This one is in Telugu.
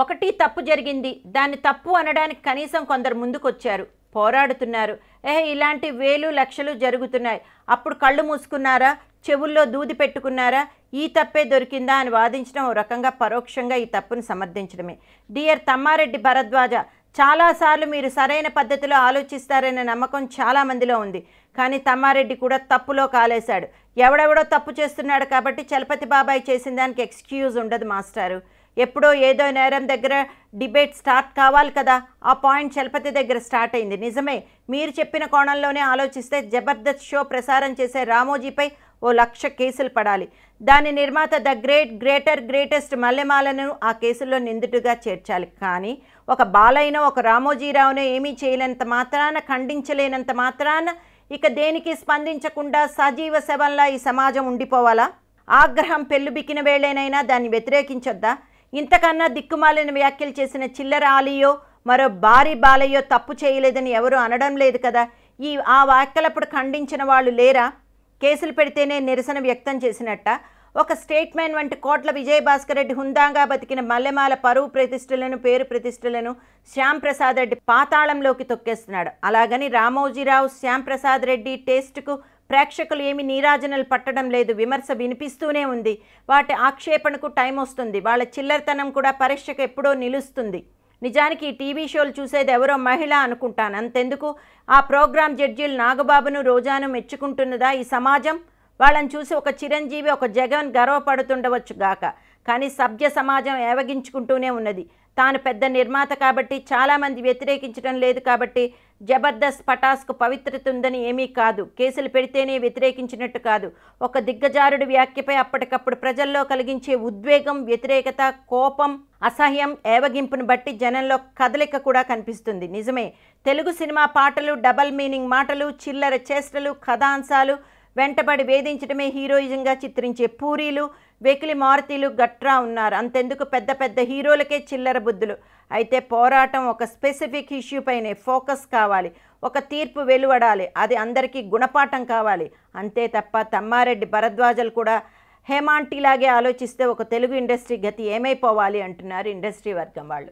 ఒకటి తప్పు జరిగింది, దాన్ని తప్పు అనడానికి కనీసం కొందరు ముందుకొచ్చారు, పోరాడుతున్నారు. ఇలాంటి వేలు లక్షలు జరుగుతున్నాయి, అప్పుడు కళ్ళు మూసుకున్నారా, చెవుల్లో దూది పెట్టుకున్నారా, ఈ తప్పే దొరికిందా అని వాదించడం ఓ రకంగా పరోక్షంగా ఈ తప్పును సమర్థించడమే. డియర్ తమ్మారెడ్డి భరద్వాజ, చాలాసార్లు మీరు సరైన పద్ధతిలో ఆలోచిస్తారనే నమ్మకం చాలామందిలో ఉంది. కానీ తమ్మారెడ్డి కూడా తప్పులో కాలేశాడు. ఎవడెవడో తప్పు చేస్తున్నాడు కాబట్టి చలపతి బాబాయ్ చేసిన దానికి ఎక్స్క్యూజ్ ఉండదు మాస్టారు. ఎప్పుడో ఏదో నేరం దగ్గర డిబేట్ స్టార్ట్ కావాలి కదా, ఆ పాయింట్ చలపతి దగ్గర స్టార్ట్ అయింది. నిజమే, మీరు చెప్పిన కోణంలోనే ఆలోచిస్తే జబర్దస్త్ షో ప్రసారం చేసే రామోజీపై ఓ 1,00,000 కేసులు పడాలి. దాని నిర్మాత ద గ్రేటెస్ట్ మల్లెమాలను ఆ కేసుల్లో నిందితుడిగా చేర్చాలి. కానీ ఒక బాలయ్యనో ఒక రామోజీరావునో ఏమీ చేయలేనంత మాత్రాన, ఖండించలేనంత మాత్రాన ఇక దేనికి స్పందించకుండా సజీవ శవంలా ఈ సమాజం ఉండిపోవాలా? ఆగ్రహం పెళ్ళుబికిన వేళేనైనా దాన్ని వ్యతిరేకించొద్దా? ఇంతకన్నా దిక్కుమాలిన వ్యాఖ్యలు చేసిన చిల్లర ఆలియో మరో భారీ బాలయ్యో తప్పు చేయలేదని ఎవరు అనడం లేదు కదా. ఆ వ్యాఖ్యలప్పుడు ఖండించిన వాళ్ళు లేరా? కేసులు పెడితేనే నిరసన వ్యక్తం చేసినట్ట? ఒక స్టేట్మెంట్ వంటి కోట్ల విజయభాస్కర్ రెడ్డి హుందాగా బతికిన మల్లెమాల పరువు ప్రతిష్టలను, పేరు ప్రతిష్టలను శ్యాంప్రసాద్ రెడ్డి పాతాళంలోకి తొక్కేస్తున్నాడు. అలాగని రామోజీరావు, శ్యాంప్రసాద్ రెడ్డి టేస్టుకు ప్రేక్షకులు ఏమి నీరాజనలు పట్టడం లేదు. విమర్శ వినిపిస్తూనే ఉంది. వాటి ఆక్షేపణకు టైం వస్తుంది. వాళ్ళ చిల్లరతనం కూడా పరీక్షకు ఎప్పుడో నిలుస్తుంది. నిజానికి ఈ టీవీ షోలు చూసేది ఎవరో మహిళ అనుకుంటాను. అంతెందుకు, ఆ ప్రోగ్రాం జడ్జీలు నాగబాబును, రోజాను మెచ్చుకుంటున్నదా ఈ సమాజం? వాళ్ళని చూసి ఒక చిరంజీవి, ఒక జగన్ గర్వపడుతుండవచ్చు గాక, కానీ సభ్య సమాజం ఏవగించుకుంటూనే ఉన్నది. తాను పెద్ద నిర్మాత కాబట్టి, చాలామంది వ్యతిరేకించడం లేదు కాబట్టి జబర్దస్త్ పటాస్కు పవిత్రత ఉందని ఏమీ కాదు. కేసులు పెడితేనే వ్యతిరేకించినట్టు కాదు. ఒక దిగ్గజారుడి వ్యాఖ్యపై అప్పటికప్పుడు ప్రజల్లో కలిగించే ఉద్వేగం, వ్యతిరేకత, కోపం, అసహ్యం, ఏవగింపును బట్టి జనంలో కదలిక కూడా కనిపిస్తుంది. నిజమే, తెలుగు సినిమా పాటలు, డబల్ మీనింగ్ మాటలు, చిల్లర చేష్టలు, కథాంశాలు వెంటబడి వేధించడమే హీరోయిజంగా చిత్రించే పూరీలు, వెకిలి మారుతీలు గట్రా ఉన్నారు. అంతెందుకు, పెద్ద పెద్ద హీరోలకే చిల్లర బుద్ధులు. అయితే పోరాటం ఒక స్పెసిఫిక్ ఇష్యూ పైనే ఫోకస్ కావాలి, ఒక తీర్పు వెలువడాలి, అది అందరికీ గుణపాఠం కావాలి. అంతే తప్ప తమ్మారెడ్డి భరద్వాజలు కూడా హేమాంటిలాగే ఆలోచిస్తే ఒక తెలుగు ఇండస్ట్రీ గతి ఏమైపోవాలి అంటున్నారు ఇండస్ట్రీ వర్గం వాళ్ళు.